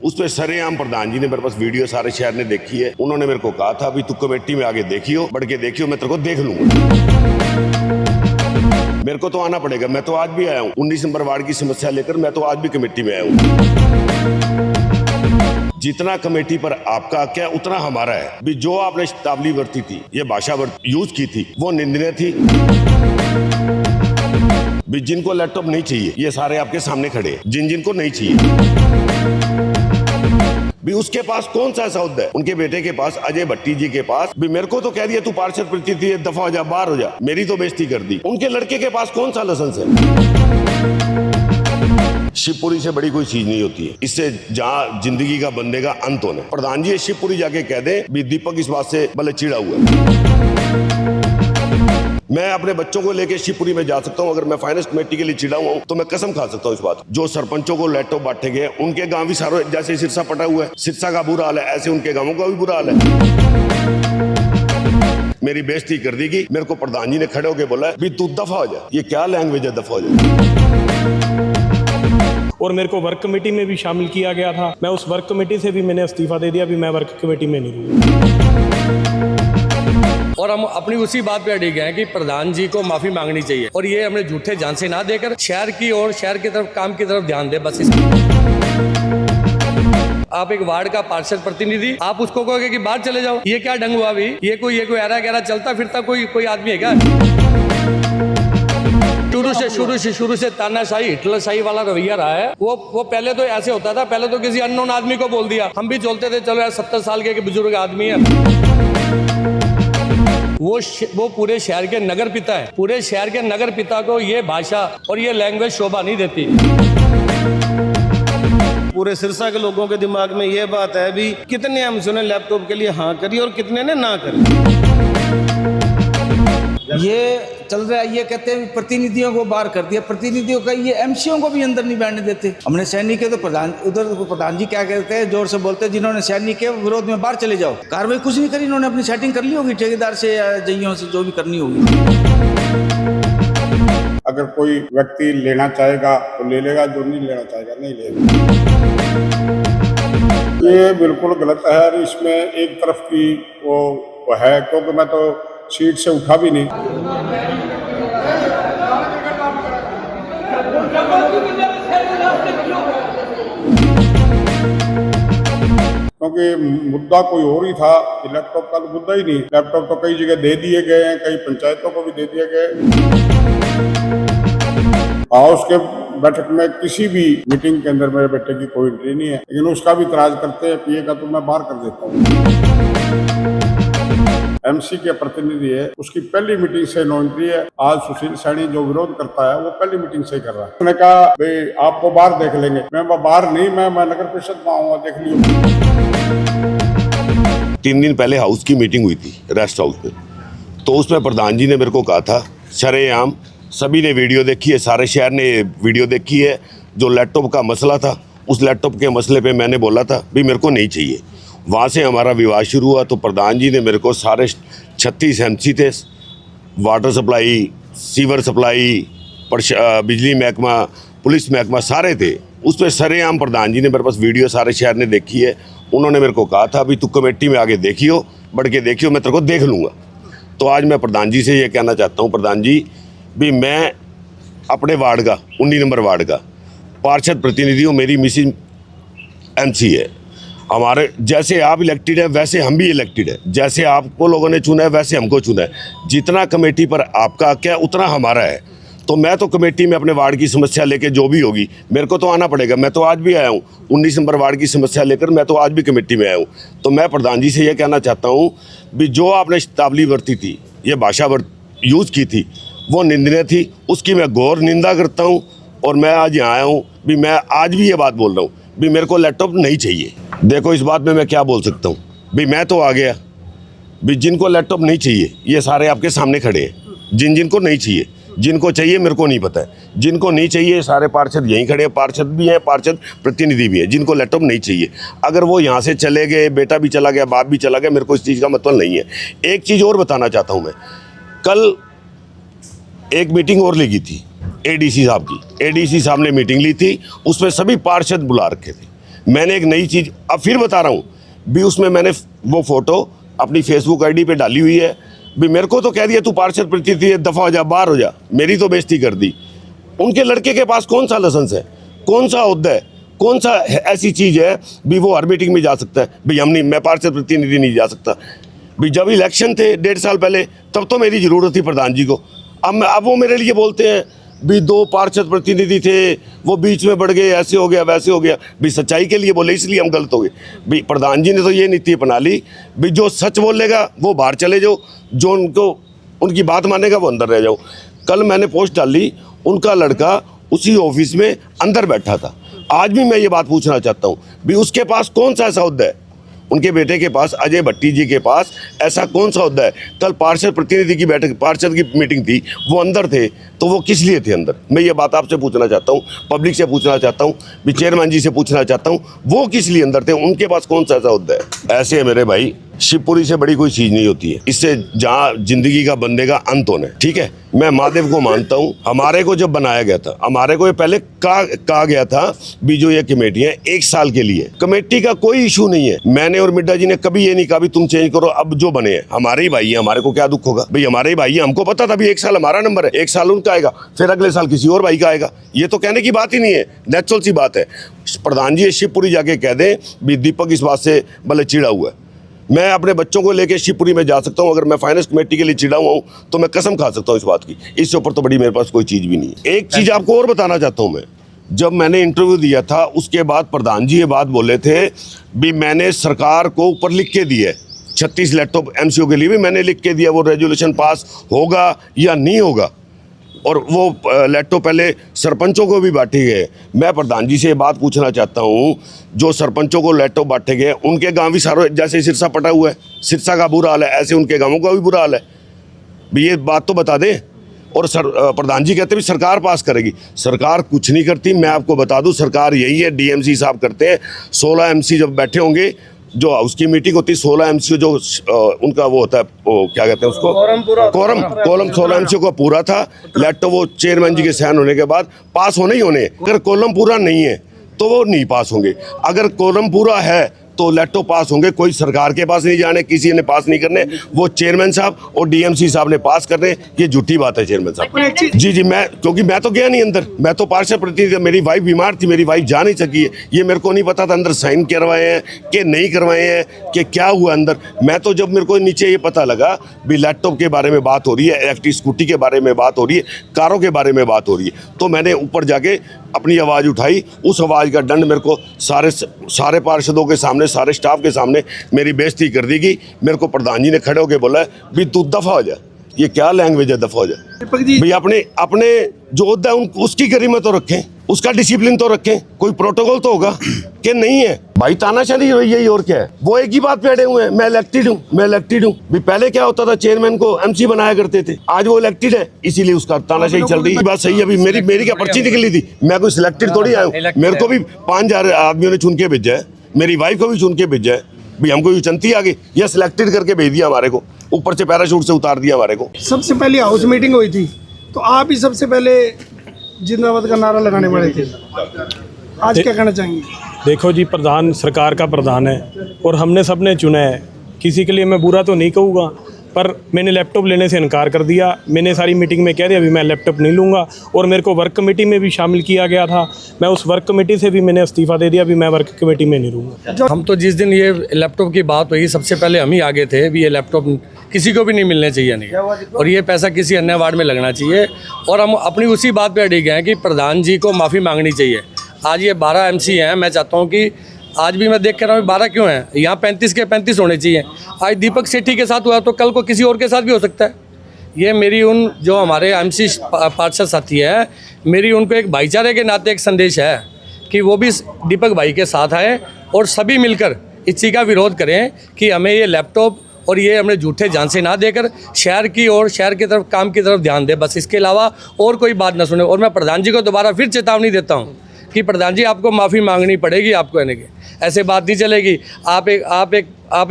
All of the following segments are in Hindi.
उस पर सरेआम प्रधान जी ने मेरे पास वीडियो सारे शहर ने देखी है। उन्होंने मेरे को कहा था अभी तू कमेटी में आगे देखियो, बढ़ के देखियो, मैं तेरे को देख लूंगा। मेरे को तो आना पड़ेगा, मैं तो आज भी आया हूँ 19 नंबर वार्ड की समस्या लेकर, मैं तो आज भी कमेटी में आया हूँ। जितना कमेटी पर आपका क्या उतना हमारा है। भी जो आपने शब्दावली बरती थी, ये भाषा यूज की थी, वो निंदनीय थी। भी जिनको लैपटॉप नहीं चाहिए ये सारे आपके सामने खड़े हैं, जिन जिनको नहीं चाहिए भी उसके पास कौन सा ऐसा होता है। उनके बेटे के पास, अजय भट्टी जी के पास भी मेरे को तो कह दिया तू पार्षद प्रतिनिधि दफा हो जा, बाहर हो जा, मेरी तो बेइज्जती कर दी। उनके लड़के के पास कौन सा लाइसेंस है। शिवपुरी से बड़ी कोई चीज नहीं होती है, इससे जहाँ जिंदगी का बंदे का अंत होना। प्रधान जी शिवपुरी जाके कह दे भी दीपक इस बात से भले चिड़ा हुआ है। मैं अपने बच्चों को लेके शिवपुरी में जा सकता हूँ, अगर मैं फाइनेंस कमेटी के लिए चिड़ा हुआ हूँ तो मैं कसम खा सकता हूँ इस बात। जो सरपंचों को लैपटॉप बांटे गए उनके गांव भी सारे, जैसे सिरसा पटा हुआ है, सिरसा का बुरा हाल है, ऐसे उनके गांवों का भी बुरा हाल है। मेरी बेइज्जती कर दी कि मेरे को प्रधान जी ने खड़े होकर बोला भी तू दफा हो जा। ये क्या लैंग्वेज है, दफा हो जा। और मेरे को वर्क कमेटी में भी शामिल किया गया था। मैं उस वर्क कमेटी से भी मैंने इस्तीफा दे दिया, भी मैं वर्क कमेटी में नहीं रहूँगा। और हम अपनी उसी बात पे अड़े गए हैं कि प्रधान जी को माफी मांगनी चाहिए और ये हमने झूठे झांसे ना देकर शहर की और शहर की तरफ, काम की तरफ ध्यान दे। बस आप एक वार्ड का पार्षद प्रतिनिधि, आप उसको कहोगे कि बाहर चले जाओ, ये क्या ढंग हुआ भी। ये कोई ऐरा गहरा चलता फिरता कोई आदमी है क्या। शुरू से तानाशाही, हिटलरशाही वाला रवैया रहा है। वो पहले तो ऐसे होता था, पहले तो किसी अननोन आदमी को बोल दिया, हम भी चलते थे, चलो यार 70 साल के बुजुर्ग आदमी है। वो पूरे शहर के नगर पिता है। पूरे शहर के नगर पिता को ये भाषा और ये लैंग्वेज शोभा नहीं देती। पूरे सिरसा के लोगों के दिमाग में ये बात है भी कितने हम सुने लैपटॉप के लिए हाँ करी और कितने ने ना करी। ये चल रहा है, ये कहते हैं प्रतिनिधियों को बाहर कर दिया, प्रतिनिधियों का ये एमसीओ को भी अंदर नहीं बैठने देते। हमने सैनिक के तो प्रधान जी क्या कहते हैं, जोर से बोलते हैं जिन्होंने सैनिक के विरोध में बाहर चले जाओ। कार्रवाई कुछ नहीं करी, इन्होंने अपनी सेटिंग कर ली होगी ठेकेदार से या जइयों से, जो भी करनी होगी। अगर कोई व्यक्ति लेना चाहेगा तो ले लेगा, जो नहीं लेना चाहेगा नहीं लेगा। ये बिल्कुल गलत है और इसमें एक तरफ की वो है, क्योंकि मैं तो सीट से उठा भी नहीं। क्योंकि मुद्दा कोई और ही था, लैपटॉप का तो मुद्दा ही नहीं। लैपटॉप तो कई जगह दे दिए गए हैं, कई पंचायतों को भी दे दिए गए। हाउस के बैठक में किसी भी मीटिंग के अंदर मेरे बेटे की कोई एंट्री नहीं है, लेकिन उसका भी इतराज करते हैं, पीए का तो मैं बाहर कर देता हूँ। एमसी के प्रतिनिधि है, उसकी पहली मीटिंग से नो एंट्री है। आज सुशील सैनी जो विरोध करता है वो पहली मीटिंग से ही कर रहा है। उसने कहा भाई आपको बाहर देख लेंगे, मैं बाहर नहीं, मैं नगर परिषद में आऊंगा, देख लियो। 3 दिन पहले हाउस की मीटिंग हुई थी रेस्ट हाउस में, तो उसमें प्रधान जी ने मेरे को कहा था सरेआम, सभी ने वीडियो देखी है, सारे शहर ने वीडियो देखी है, जो लैपटॉप का मसला था उस लैपटॉप के मसले पे मैंने बोला था भी मेरे को नहीं चाहिए। वहाँ से हमारा विवाद शुरू हुआ, तो प्रधान जी ने मेरे को सारे 36 एमसी थे, वाटर सप्लाई, सीवर सप्लाई, बिजली महकमा, पुलिस महकमा सारे थे। उस पर सरेआम प्रधान जी ने मेरे पास वीडियो सारे शहर ने देखी है। उन्होंने मेरे को कहा था अभी तू कमेटी में आगे देखियो, बढ़ के देखियो, मैं तेरे को देख लूँगा। तो आज मैं प्रधान जी से ये कहना चाहता हूँ, प्रधान जी भी मैं अपने वार्ड का 19 नंबर वार्ड का पार्षद प्रतिनिधि हूँ, मेरी मिसिज एमसी है। हमारे जैसे आप इलेक्टेड है वैसे हम भी इलेक्टेड है, जैसे आपको लोगों ने चुना है वैसे हमको चुना है। जितना कमेटी पर आपका क्या उतना हमारा है। तो मैं तो कमेटी में अपने वार्ड की समस्या लेकर जो भी होगी मेरे को तो आना पड़ेगा। मैं तो आज भी आया हूँ 19 नंबर वार्ड की समस्या लेकर, मैं तो आज भी कमेटी में आया हूँ। तो मैं प्रधान जी से यह कहना चाहता हूँ भी जो आपने शब्दावली बरती थी, ये भाषा यूज़ की थी, वो निंदनीय थी, उसकी मैं घोर निंदा करता हूँ। और मैं आज यहाँ आया हूँ भी मैं आज भी ये बात बोल रहा हूँ भी मेरे को लैपटॉप नहीं चाहिए। देखो इस बात में मैं क्या बोल सकता हूँ भी मैं तो आ गया भी जिनको लैपटॉप नहीं चाहिए ये सारे आपके सामने खड़े हैं, जिनको नहीं चाहिए, जिनको चाहिए मेरे को नहीं पता है, जिनको नहीं चाहिए सारे पार्षद यहीं खड़े हैं, पार्षद भी हैं, पार्षद प्रतिनिधि भी हैं, जिनको लैपटॉप नहीं चाहिए। अगर वो यहाँ से चले गए, बेटा भी चला गया, बाप भी चला गया, मेरे को इस चीज़ का मतलब नहीं है। एक चीज़ और बताना चाहता हूँ मैं, कल एक मीटिंग और लगी थी एडीसी साहब की, एडीसी साहब ने मीटिंग ली थी, उसमें सभी पार्षद बुला रखे थे। मैंने एक नई चीज़ अब फिर बता रहा हूँ भी, उसमें मैंने वो फ़ोटो अपनी फेसबुक आईडी पे डाली हुई है भी। मेरे को तो कह दिया तू पार्षद प्रतिनिधि है, दफ़ा हो जा, बाहर हो जा, मेरी तो बेइज्जती कर दी। उनके लड़के के पास कौन सा लाइसेंस है, कौन सा ओहदा है, कौन सा ऐसी चीज़ है भी वो हर मीटिंग में जा सकता है? भाई हम नहीं, मैं पार्षद प्रतिनिधि नहीं जा सकता भी। जब इलेक्शन थे 1.5 साल पहले, तब तो मेरी ज़रूरत थी प्रधान जी को। अब वो मेरे लिए बोलते हैं भी 2 पार्षद प्रतिनिधि थे, वो बीच में बढ़ गए, ऐसे हो गया वैसे हो गया। भी सच्चाई के लिए बोले इसलिए हम गलत हो गए। भी प्रधान जी ने तो ये नीति अपना ली भी जो सच बोलेगा वो बाहर चले जाओ, जो उनकी बात मानेगा वो अंदर रह जाओ। कल मैंने पोस्ट डाली, उनका लड़का उसी ऑफिस में अंदर बैठा था। आज भी मैं ये बात पूछना चाहता हूँ भी उसके पास कौन सा ऐसा ओहदा है, उनके बेटे के पास, अजय भट्टी जी के पास ऐसा कौन सा ओहदा है? कल पार्षद प्रतिनिधि की बैठक, पार्षद की मीटिंग थी, वो अंदर थे, तो वो किस लिए थे अंदर? मैं ये बात आपसे पूछना चाहता हूँ, पब्लिक से पूछना चाहता हूँ, भी चेयरमैन जी से पूछना चाहता हूँ, वो किस लिए अंदर थे? उनके पास कौन सा ऐसा ओहदा है? ऐसे है मेरे भाई, शिवपुरी से बड़ी कोई चीज़ नहीं होती है। इससे जहाँ जिंदगी का बंदे का अंत होना है, ठीक है। मैं महादेव को मानता हूँ। हमारे को जब बनाया गया था, हमारे को ये पहले कहा गया था भी जो ये कमेटी है 1 साल के लिए, कमेटी का कोई इशू नहीं है। मैंने और मिड्डा जी ने कभी ये नहीं कहा भी तुम चेंज करो, अब जो बने हैं हमारे ही भाई हैं, हमारे को क्या दुख होगा भाई, हमारे ही भाई हैं। हमको पता था भी 1 साल हमारा नंबर है, 1 साल उनका आएगा, फिर अगले साल किसी और भाई का आएगा। ये तो कहने की बात ही नहीं है, नेचुरल सी बात है। प्रधान जी शिवपुरी जाके कह दें भी दीपक इस बात से भले चिड़ा हुआ है। मैं अपने बच्चों को लेके शिवपुरी में जा सकता हूँ, अगर मैं फाइनेंस कमेटी के लिए चिड़ा हुआ हूँ तो मैं कसम खा सकता हूँ इस बात की। इससे ऊपर तो बड़ी मेरे पास कोई चीज़ भी नहीं है। एक चीज़ आपको और बताना चाहता हूँ मैं, जब मैंने इंटरव्यू दिया था उसके बाद प्रधान जी ये बात बोले थे भी मैंने सरकार को ऊपर लिख के दिया 36 लैपटॉप एमसीओ के लिए भी मैंने लिख के दिया, वो रेजोल्यूशन पास होगा या नहीं होगा, और वो लैपटॉप पहले सरपंचों को भी बांटे गए। मैं प्रधान जी से बात पूछना चाहता हूँ, जो सरपंचों को लैपटॉप बांटे गए उनके गांव भी सारे, जैसे सिरसा पटा हुआ है, सिरसा का बुरा हाल है, ऐसे उनके गांवों का भी बुरा हाल है भी, ये बात तो बता दें। और प्रधान जी कहते भी सरकार पास करेगी, सरकार कुछ नहीं करती। मैं आपको बता दूं, सरकार यही है, डीएमसी साहब करते हैं। 16 एमसी जब बैठे होंगे, जो हाउस की मीटिंग होती है, 16 एमसी जो उनका वो होता है, वो क्या कहते हैं उसको, कॉलम 16 एमसी का पूरा था। लैपटॉप वो चेयरमैन जी के साइन होने के बाद पास होने ही होने। अगर कॉलम पूरा नहीं है तो वो नहीं पास होंगे, अगर कॉलम पूरा है तो लैपटॉप पास होंगे। कोई सरकार के पास नहीं जाने, किसी ने पास नहीं करने, वो चेयरमैन साहब और डीएमसी साहब ने पास करने। ये झूठी बात है चेयरमैन साहब। जी मैं, क्योंकि मैं तो गया नहीं अंदर, मैं तो पार्षद प्रतिनिधि, मेरी वाइफ बीमार थी, मेरी वाइफ जा नहीं सकी है। ये मेरे को नहीं पता था अंदर साइन करवाए हैं कि नहीं करवाए हैं, कि क्या हुआ अंदर। मैं तो जब मेरे को नीचे ये पता लगा भी लैपटॉप के बारे में बात हो रही है, इलेक्ट्रिक स्कूटी के बारे में बात हो रही है, कारों के बारे में बात हो रही है, तो मैंने ऊपर जाके अपनी आवाज़ उठाई। उस आवाज़ का दंड मेरे को सारे पार्षदों के सामने, सारे स्टाफ के सामने मेरी बेइज्जती कर दी गई। मेरे को प्रधान जी ने खड़े होकर बोला भी तू दफ़ा हो जा। ये क्या लैंग्वेज है, दफ़ा हो जा भाई। अपने जो होता है उसकी गरिमा तो रखें, उसका डिसिप्लिन तो रखें, कोई प्रोटोकॉल तो होगा कि नहीं है भाई। तानाशाही हो यही, और क्या है। वो एक ही बात पे अड़े हुए हैं, मैं इलेक्टेड हूँ भी। पहले क्या होता था, चेयरमैन को एमसी बनाया करते थे, आज वो इलेक्टेड है, इसीलिए उसका तानाशाही चल रही है। बात सही है। अभी मेरी क्या पर्ची निकली थी, मैं कोई सिलेक्टेड थोड़ी आया हूँ। मेरे को भी 5000 आदमियों ने चुन के भेजा है, मेरी वाइफ को भी चुन के भेजा है भाई। हमको चंती आ गई या सिलेक्टेड करके भेज दिया हमारे को, ऊपर से पैराशूट से उतार दिया हमारे को। सबसे पहले हाउस मीटिंग हुई थी तो आप ही सबसे पहले जिंदाबाद का नारा लगाने वाले थे, आज क्या कहना चाहेंगे? देखो जी, प्रधान सरकार का प्रधान है और हमने सबने चुना है। किसी के लिए मैं बुरा तो नहीं कहूँगा, पर मैंने लैपटॉप लेने से इनकार कर दिया। मैंने सारी मीटिंग में कह दिया अभी मैं लैपटॉप नहीं लूँगा, और मेरे को वर्क कमेटी में भी शामिल किया गया था। मैं उस वर्क कमेटी से भी मैंने इस्तीफ़ा दे दिया, अभी मैं वर्क कमेटी में नहीं रहूँगा। हम तो जिस दिन ये लैपटॉप की बात हुई, सबसे पहले हम ही आगे थे भी ये लैपटॉप किसी को भी नहीं मिलने चाहिए, नहीं, और ये पैसा किसी अन्य वार्ड में लगना चाहिए। और हम अपनी उसी बात पे अड़े गए हैं कि प्रधान जी को माफ़ी मांगनी चाहिए। आज ये 12 एमसी हैं, मैं चाहता हूँ कि आज भी मैं देख कर रहा हूँ 12 क्यों हैं, यहाँ 35 के 35 होने चाहिए। आज दीपक सेठी के साथ हुआ तो कल को किसी और के साथ भी हो सकता है। ये मेरी उन जो हमारे एमसी पार्षद साथी हैं, मेरी उनको एक भाईचारे के नाते एक संदेश है कि वो भी दीपक भाई के साथ आए और सभी मिलकर इस चीज़ का विरोध करें कि हमें ये लैपटॉप और ये हमने झूठे झांसे ना देकर शहर की और शहर की तरफ, काम की तरफ ध्यान दे, बस इसके अलावा और कोई बात ना सुने। और मैं प्रधान जी को दोबारा फिर चेतावनी देता हूँ कि प्रधान जी आपको माफ़ी मांगनी पड़ेगी, आपको यानी कि ऐसे बात नहीं चलेगी। आप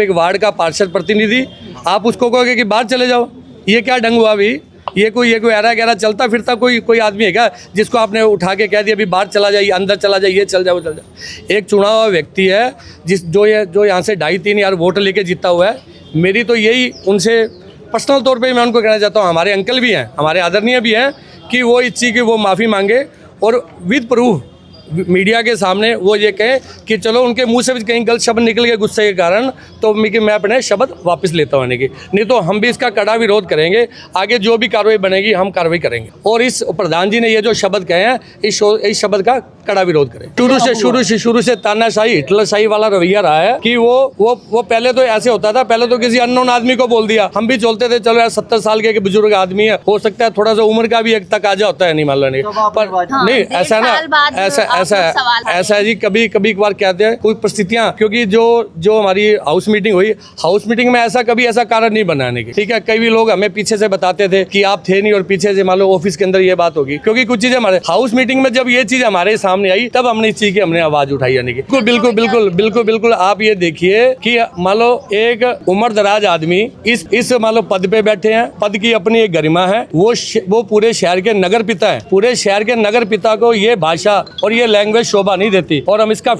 एक वार्ड का पार्षद प्रतिनिधि, आप उसको कहोगे कि बाहर चले जाओ, ये क्या ढंग हुआ? अभी ये कोई ऐरा गैरा चलता फिरता कोई आदमी है क्या जिसको आपने उठा के कह दिया अभी बाहर चला जाइए, अंदर चला जाइए, चल जाओ चल जाओ। एक चुना हुआ व्यक्ति है जो यहाँ से 2.5-3 हज़ार वोट लेके जीता हुआ है। मेरी तो यही उनसे पर्सनल तौर पे मैं उनको कहना चाहता हूँ, हमारे अंकल भी हैं, हमारे आदरणीय भी हैं, कि वो इस चीज़ की वो माफ़ी मांगे और विद प्रूफ मीडिया के सामने वो ये कहें कि चलो उनके मुंह से भी कहीं गलत शब्द निकल गए गुस्से के कारण, तो मैं अपने शब्द वापस लेता हूँ। नहीं तो हम भी इसका कड़ा विरोध करेंगे। आगे जो भी कार्रवाई बनेगी हम कार्रवाई करेंगे। और इस प्रधान जी ने ये जो शब्द कहे हैं इस शब्द का कड़ा विरोध करें। शुरू से तानाशाही हिटलरशाही वाला रवैया रहा है कि वो पहले तो ऐसे होता था, पहले तो किसी अननोन आदमी को बोल दिया, हम भी चलते थे चलो यार 70 साल के बुजुर्ग आदमी है, हो सकता है थोड़ा सा उम्र का भी एक तकाजा होता है, नहीं मान लो नहीं, पर नहीं ऐसा ना ऐसा है जी। कभी कभार कहते हैं कोई परिस्थितियां, क्योंकि जो हमारी हाउस मीटिंग में ऐसा कारण नहीं बनाने की, ठीक है। कई लोग हमें पीछे से बताते थे कि आप थे नहीं और पीछे से मान लो ऑफिस के अंदर ये बात होगी, क्योंकि कुछ चीजें हमारे हाउस मीटिंग में जब ये चीज हमारे सामने आई तब हमने इस चीज की हमने आवाज उठाई। यानी कि बिल्कुल आप ये देखिए कि मान लो एक उम्र दराज आदमी इस मान लो पद पे बैठे हैं, पद की अपनी एक गरिमा है, वो पूरे शहर के नगर पिता है, पूरे शहर के नगर पिता को ये भाषा और ये लैंग्वेज शोभा नहीं देती। और हम इसका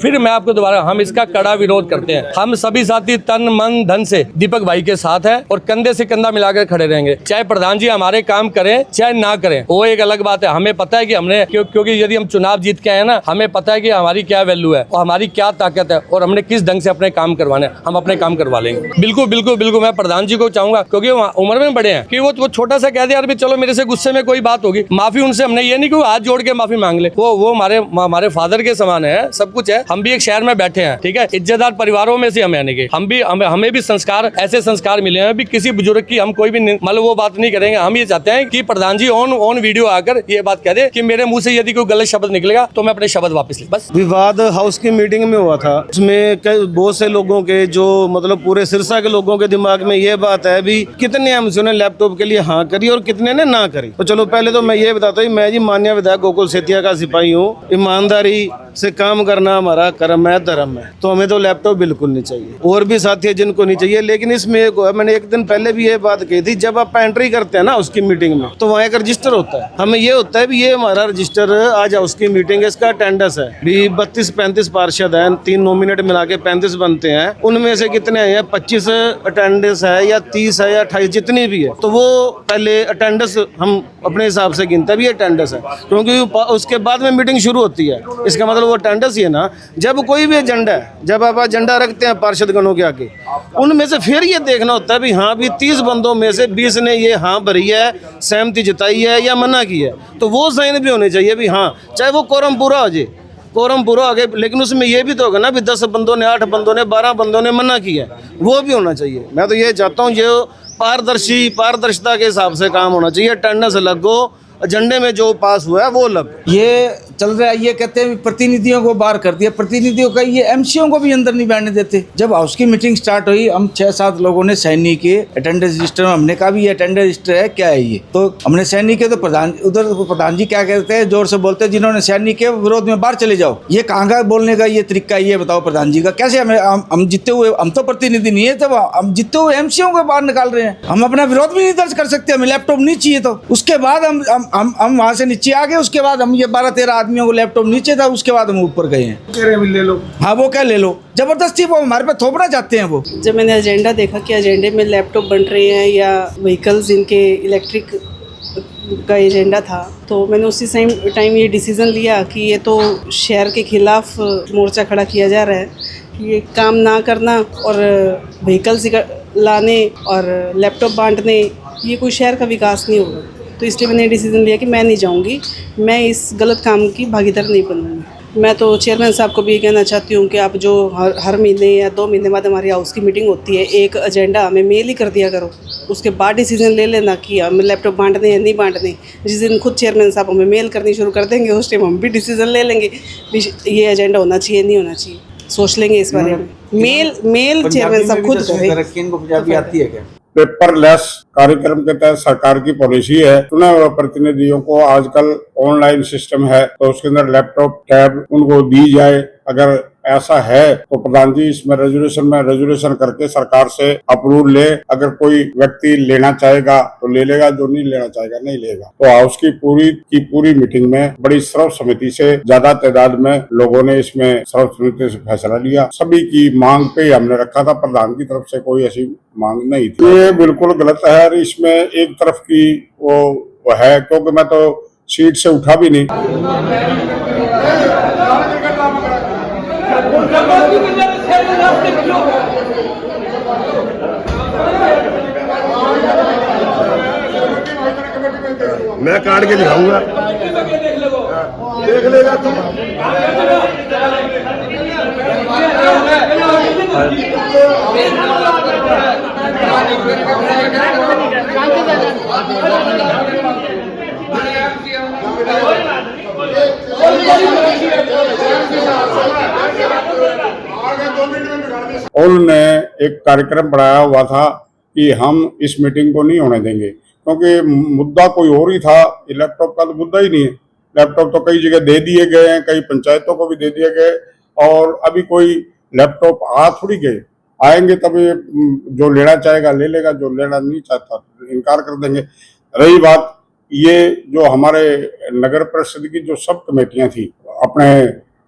हम इसका कड़ा विरोध करते हैं। हम सभी साथी तन मन धन से दीपक भाई के साथ है और कंधे से कंधा मिलाकर खड़े रहेंगे, चाहे प्रधान जी हमारे काम करें चाहे ना करें, वो एक अलग बात है। हमें पता है कि हमने क्योंकि यदि हम चुनाव जीत के आए ना, हमें पता है कि हमारी क्या वैल्यू है और हमारी क्या ताकत है और हमने किस ढंग से अपने काम करवाने, हम अपने काम करवा लेंगे। बिल्कुल मैं प्रधान जी को चाहूंगा, क्योंकि उम्र में बड़े हैं, कि वो छोटा सा कह दे यार भी चलो मेरे से गुस्से में कोई बात होगी, माफी उनसे हमने ये नहीं कि हाथ जोड़ के माफी मांग ले, वो हमारे फादर के समान है, सब कुछ है। हम भी एक शहर में बैठे हैं, ठीक है, इज्जतदार परिवारों में से हम यानी कि हमें भी ऐसे संस्कार मिले हैं भी किसी बुजुर्ग की हम कोई भी मतलब वो बात नहीं करेंगे। हम ये चाहते हैं कि प्रधान जी ऑन वीडियो आकर ये बात कह दे कि मेरे मुंह से यदि कोई गलत शब्द निकलेगा तो मैं अपने शब्द वापस ले। बस विवाद हाउस की मीटिंग में हुआ था, उसमें बहुत से लोगों के जो मतलब पूरे सिरसा के लोगों के दिमाग में ये बात है भी कितने एमसी ने लैपटॉप के लिए हाँ करी और कितने ने ना करी। तो चलो पहले तो मैं ये बताता हूँ, मैं जी माननीय विधायक गोकुल सेतिया का सिपाही हूँ। ईमानदारी से काम करना हमारा कर्म है, धर्म है, तो हमें तो लैपटॉप बिल्कुल नहीं चाहिए। और भी साथी है जिनको नहीं चाहिए, लेकिन इसमें मैंने एक दिन पहले भी ये बात कही थी, जब आप एंट्री करते हैं ना उसकी मीटिंग में तो वहाँ एक रजिस्टर होता है। हमें ये होता है भी ये हमारा रजिस्टर आज उसकी मीटिंग है, इसका अटेंडेंस है भी 32-35 पार्षद हैं, 3 नॉमिनेट मिला के 35 बनते हैं, उनमें से कितने हैं 25 अटेंडेंस है या 30 है या 28 जितनी भी है, तो वो पहले अटेंडेंस हम अपने हिसाब से गिनते हैं भी अटेंडेंस है, क्योंकि उसके बाद में मीटिंग शुरू होती है। इसका मतलब वो अटेंडेंस ही है ना। जब कोई भी एजेंडा है, जब आप एजेंडा रखते हैं पार्षद गणों के आगे, उनमें से फिर ये देखना होता है भी हाँ भी 30 बंदों में से 20 ने ये हाँ भरी है, सहमति जताई है या मना की है, तो वो साइन भी होने चाहिए भी हाँ, चाहे वो कोरम पूरा हो जाए, कोरम पूरा हो गया, लेकिन उसमें ये भी तो होगा ना भी 10 बंदों ने 8 बंदों ने 12 बंदों ने मना किया है, वो भी होना चाहिए। मैं तो ये चाहता हूँ ये पारदर्शिता के हिसाब से काम होना चाहिए। अटेंडेंस लगो, एजेंडे में जो पास हुआ है वो लग। ये चल रहा है, ये कहते हैं प्रतिनिधियों को बाहर कर दिया, प्रतिनिधियों का ये एमसीओ को भी अंदर नहीं बैठने देते। जब हाउस की मीटिंग स्टार्ट हुई, हम 6-7 लोगों ने सैनी के अटेंडेंस रजिस्टर में हमने कहा भी ये अटेंडेंस रजिस्टर है क्या है ये, तो हमने सैनी के, तो प्रधान जी क्या कहते हैं, जोर से बोलते हैं जिन्होंने सैनी के विरोध में बाहर चले जाओ। ये कहाँ का बोलने का ये तरीका, ये बताओ प्रधान जी का कैसे हम जीते हुए, हम तो प्रतिनिधि नहीं है, तब हम जीते हुए एमसीओ को बाहर निकाल रहे हैं। हम अपना विरोध भी नहीं दर्ज कर सकते, हमें लैपटॉप नहीं चाहिए। तो उसके बाद हम वहाँ से नीचे आ गए, उसके बाद हम ये 12-13 आदमियों को लैपटॉप नीचे था, उसके बाद हम ऊपर गए हैं। ले लो, हाँ वो क्या ले लो, जबरदस्ती वो हमारे पे थोपना चाहते हैं। वो जब मैंने एजेंडा देखा कि एजेंडे में लैपटॉप बन रहे हैं या व्हीकल्स इनके इलेक्ट्रिक का एजेंडा था, तो मैंने उसी टाइम ये डिसीज़न लिया कि ये तो शहर के खिलाफ मोर्चा खड़ा किया जा रहा है कि ये काम ना करना और व्हीकल्स लाने और लैपटॉप बांटने, ये कोई शहर का विकास नहीं होगा। तो इसलिए मैंने डिसीज़न लिया कि मैं नहीं जाऊंगी, मैं इस गलत काम की भागीदार नहीं बनूंगी। मैं तो चेयरमैन साहब को भी ये कहना चाहती हूँ कि आप जो हर महीने या 2 महीने बाद हमारी हाउस की मीटिंग होती है, एक एजेंडा हमें मेल ही कर दिया करो, उसके बाद डिसीजन ले लेना कि हमें लैपटॉप बांटने या नहीं बांटने। जिस दिन खुद चेयरमैन साहब हमें मेल करनी शुरू कर देंगे, उस टाइम हम भी डिसीजन ले लेंगे ये एजेंडा होना चाहिए नहीं होना चाहिए, सोच लेंगे इस बारे में। मेल चेयरमैन साहब खुद करें। पेपरलेस कार्यक्रम के तहत सरकार की पॉलिसी है, चुने हुए प्रतिनिधियों को आजकल ऑनलाइन सिस्टम है तो उसके अंदर लैपटॉप टैब उनको दी जाए। अगर ऐसा है तो प्रधान जी इसमें रेजोल्यूशन करके सरकार से अप्रूवल ले। अगर कोई व्यक्ति लेना चाहेगा तो ले लेगा, जो नहीं लेना चाहेगा नहीं लेगा। तो हाउस की पूरी मीटिंग में बड़ी सर्वसम्मति से ज्यादा तादाद में लोगों ने इसमें सर्वसम्मति से फैसला लिया। सभी की मांग पे हमने रखा था, प्रधान की तरफ से कोई ऐसी मांग नहीं थी। ये बिल्कुल गलत है। इसमें एक तरफ की वो है, क्योंकि मैं तो सीट से उठा भी नहीं। मैं काट के दिखाऊंगा, देख लेगा तुम। उन्होंने एक कार्यक्रम बनाया हुआ था कि हम इस मीटिंग को नहीं होने देंगे, क्योंकि मुद्दा कोई और ही था। लैपटॉप का तो मुद्दा ही नहीं है। लैपटॉप तो कई जगह दे दिए गए हैं, कई पंचायतों को भी दे दिए गए, और अभी कोई लैपटॉप आ थोड़ी गए। आएंगे तभी जो लेना चाहेगा ले लेगा, जो लेना नहीं चाहता इनकार कर देंगे। रही बात ये जो हमारे नगर परिषद की जो सब कमेटियां थी, अपने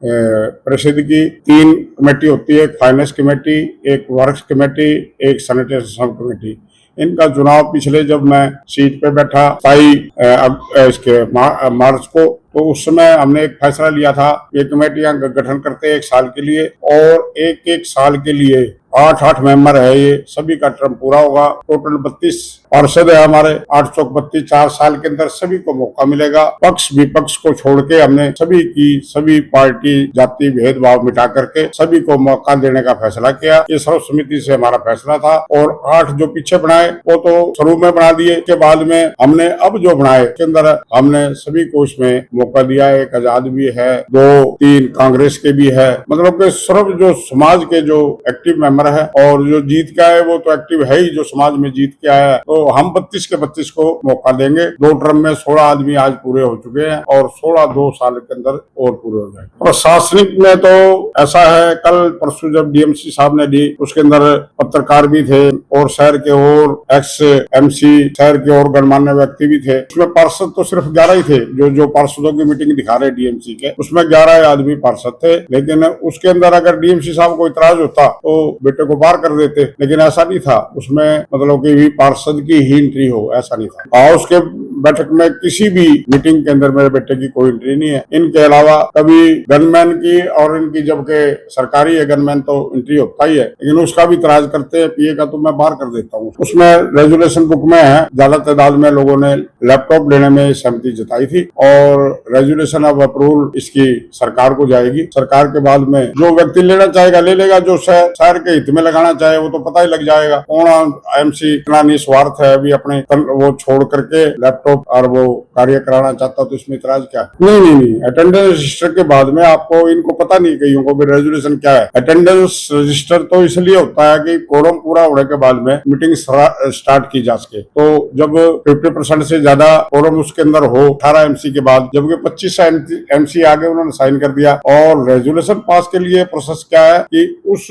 परिषद की 3 कमेटी होती है, एक फाइनेंस कमेटी, एक वर्क्स कमेटी, एक सैनिटेशन सब कमेटी। इनका चुनाव पिछले जब मैं सीट पे बैठा 27 मार्च को, तो उस समय हमने एक फैसला लिया था, ये कमेटियां गठन करते 1 साल के लिए, और एक साल के लिए 8 मेंबर है। ये सभी का टर्म पूरा होगा। टोटल 32 पार्षद है हमारे, 8 चौक 32, 4 साल के अंदर सभी को मौका मिलेगा। पक्ष विपक्ष को छोड़ के हमने सभी पार्टी जाति भेदभाव मिटा करके सभी को मौका देने का फैसला किया। ये सर्वसम्मति से हमारा फैसला था। और 8 जो पीछे बनाए वो तो शुरू में बना दिए, के बाद में हमने अब जो बनाए के अंदर हमने सभी को इसमें मौका दिया। एक आजाद भी है, 2-3 कांग्रेस के भी है, मतलब कि सर्व जो समाज के जो एक्टिव मेंबर है, और जो जीत के आए वो तो एक्टिव है ही, जो समाज में जीत के आया है। तो हम 32 के 32 को मौका देंगे। 2 टर्म में 16 आदमी आज पूरे हो चुके हैं, और 16 2 साल के अंदर और पूरे हो जाएंगे। प्रशासनिक में तो ऐसा है, कल परसों जब डीएमसी साहब ने दी, उसके अंदर पत्रकार भी थे, और शहर के और एक्स एमसी, शहर के और गणमान्य व्यक्ति भी थे। उसमें पार्षद तो सिर्फ 11 ही थे, जो पार्षदों की मीटिंग दिखा रहे डीएमसी के, उसमें 11 आदमी पार्षद थे। लेकिन उसके अंदर अगर डीएमसी साहब को इतराज होता तो बेटे को बाहर कर देते, लेकिन ऐसा नहीं था। उसमें मतलब कि भी पार्षद की ही एंट्री हो, ऐसा नहीं था। और उसके बैठक में किसी भी मीटिंग के अंदर मेरे बेटे की कोई एंट्री नहीं है। इनके अलावा कभी गनमैन की, और इनकी जबकि सरकारी है गनमैन तो एंट्री होता ही है, लेकिन उसका भी इतराज करते हैं। पीए का तो मैं बाहर कर देता हूँ। उसमें रेजोल्यूशन बुक में है, ज्यादा तादाद में लोगों ने लैपटॉप लेने में सहमति जताई थी, और रेजोल्यूशन अब अप्रूवल इसकी सरकार को जाएगी। सरकार के बाद में जो व्यक्ति लेना चाहेगा ले लेगा, जो शहर के हित में लगाना चाहे वो तो पता ही लग जाएगा। कौन एमसी इतना निस्वार्थ है, अभी अपने वो छोड़ करके लैपटॉप और वो कार्य कराना चाहता, तो इसमें इतराज क्या है? नहीं, अटेंडेंस रजिस्टर के बाद में आपको इनको पता नहीं कईयों को भी रेजोल्यूशन क्या है। अटेंडेंस रजिस्टर तो इसलिए होता है कि कोरम पूरा होने के बाद में मीटिंग स्टार्ट की जा सके। तो जब 50% से ज्यादा कोरम उसके अंदर हो 18 एमसी के बाद, जबकि 25 एमसी आगे उन्होंने साइन कर दिया। और रेजोल्यूशन पास के लिए प्रोसेस क्या है कि उस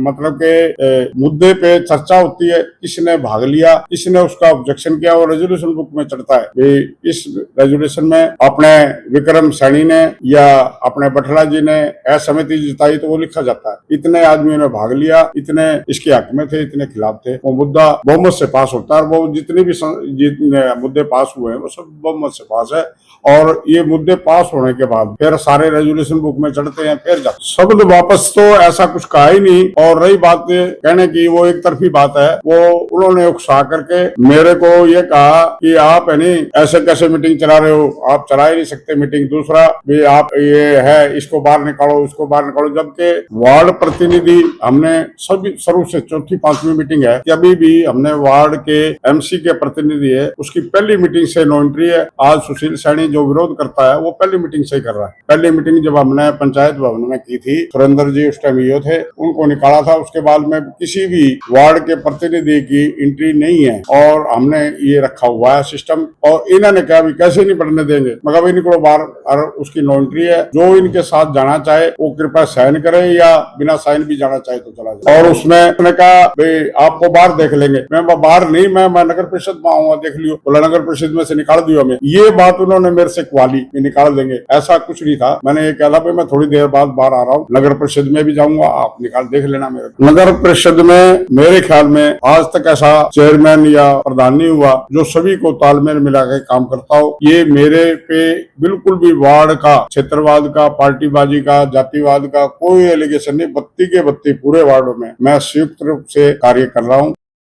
मतलब के मुद्दे पे चर्चा होती है, किसने भाग लिया, किसने उसका ऑब्जेक्शन किया, और रेजोल्यूशन बुक में चढ़ता है। इस रेजोल्यूशन में अपने विक्रम सैनी ने या अपने बठला जी ने असहमति जताई तो वो लिखा जाता है, इतने आदमियों ने भाग लिया, इतने इसके हक में थे, इतने खिलाफ थे। वो मुद्दा बहुमत से पास होता है। वो जितने भी मुद्दे पास हुए हैं वो सब बहुमत से पास है। और ये मुद्दे पास होने के बाद फिर सारे रेजोल्यूशन बुक में चढ़ते हैं, फिर जाते शब्द वापस तो ऐसा कुछ कहा ही नहीं। और रही बात कहने की, वो एक तरफी बात है। वो उन्होंने उकसा करके मेरे को ये कहा कि आप है नहीं ऐसे कैसे मीटिंग चला रहे हो, आप चला ही नहीं सकते मीटिंग। दूसरा भी आप ये है, इसको बाहर निकालो, उसको बाहर निकालो। जबकि वार्ड प्रतिनिधि हमने सभी शुरू से 4थी 5वीं मीटिंग है कि अभी भी हमने वार्ड के एमसी के प्रतिनिधि है, उसकी पहली मीटिंग से नो एंट्री है। आज सुशील सैनी जो विरोध करता है वो पहली मीटिंग से ही कर रहा है। पहली मीटिंग जब हमने पंचायत भवन में की थी, सुरेंद्र जी उस टाइम ईओ थे, उनको निकाला था। उसके बाद में किसी भी वार्ड के प्रतिनिधि की एंट्री नहीं है और हमने ये रखा हुआ है सिस्टम। और इन्होंने कहा भी कैसे नहीं बढ़ने देंगे, मगर भाई निकलो बाहर, और उसकी नो एंट्री है। जो इनके साथ जाना चाहे वो कृपया साइन करे या बिना साइन भी जाना चाहे तो चला जाए। और उसमें उन्होंने कहा भाई आपको बाहर देख लेंगे। मैं बाहर नहीं, मैं नगर परिषद में आऊंगा, देख लियो। बोला नगर परिषद में से निकाल दियो हमें। ये बात उन्होंने मेरे से क्वाली निकाल देंगे, ऐसा कुछ नहीं था। मैंने ये कहा मैं थोड़ी देर बाद बाहर आ रहा हूँ, नगर परिषद में भी जाऊंगा, आप निकाल देख लेना मेरे। नगर परिषद में मेरे ख्याल में आज तक ऐसा चेयरमैन या प्रधान नहीं हुआ जो सभी को तालमेल मिला के काम करता हो। ये मेरे पे बिल्कुल भी वार्ड का, क्षेत्रवाद का, पार्टीबाजी का, जातिवाद का कोई एलिगेशन नहीं। 32 के 32 पूरे वार्डों में मैं संयुक्त रूप से कार्य कर रहा हूँ।